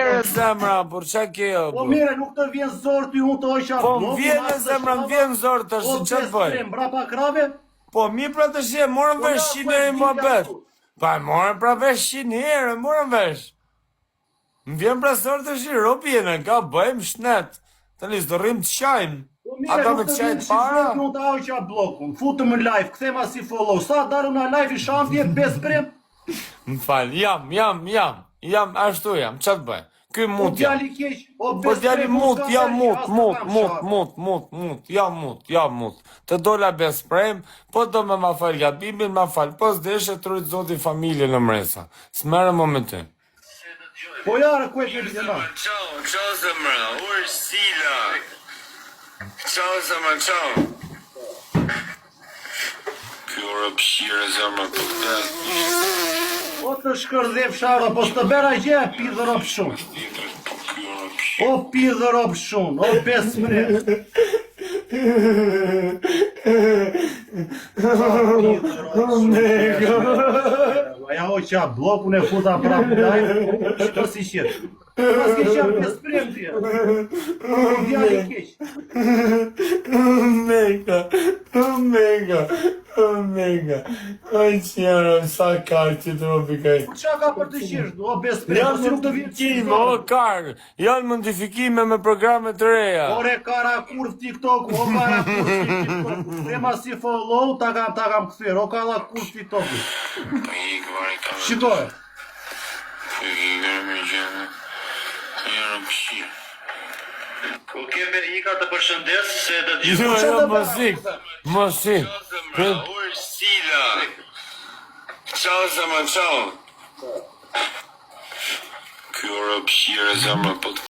mire zemra, por çka ke o? Po mire, nuk të vjen zor ty unë të hoqa Po blokun. vjen zemra, m'vjen zor tash, çfarë bëj? O brapa krave? Po mi pra të shi, morën vesh 100 herë më bet. Pa morën pra vesh 100 herë, morën vesh. M'vjen pra zor të shi, robi jene, ka bëjmë shnet. Tani s'do rrim të qajmë. Po mire, Ata me nuk të qajnë vjen para. unë të hoqa blokun. Futëm në live, kthema si follow. Sa darëm në live i shantje, 5 prem. Më fal, jam, ashtu jam, qa të bëj? Ky O mut jam. djali keq, o Po djali mut, jam mut. Të dola bez prem, po do me ma fal gabimin, ma fal. Po s'deshe trujt zoti familje në mresa. S'merë më me ty. Po jarë, ku e ke bidena? Ciao zemra, Ursila. Ciao zemra, ciao. Kjo rëpshire zemra, po të O të shkërdhef shara, po s'të bera gje, pidhë ropë shumë. O pidhë ropë shumë, o besë mre. Ja hoqa blokun e futa prapë dajnë, shto si qëtë. Pas ke qenë 5 prem tje. Djali keq. Omega. Oj qëra, sa karë që të më pikaj. Qa ka për të qesh, o 5 prem, po si nuk të vjetë Janë o karë, janë modifikime me programe të reja. Ore kara kurv TikTok, o kara kurv TikTok. Tema si follow, ta kam këthyr, o kara kurv TikTok. Shikoj. Po keme ika të përshëndes se të gjithë. Jo, mosik. Ursila. Ciao zemra, ciao. Kjo rëpshire zemra, po të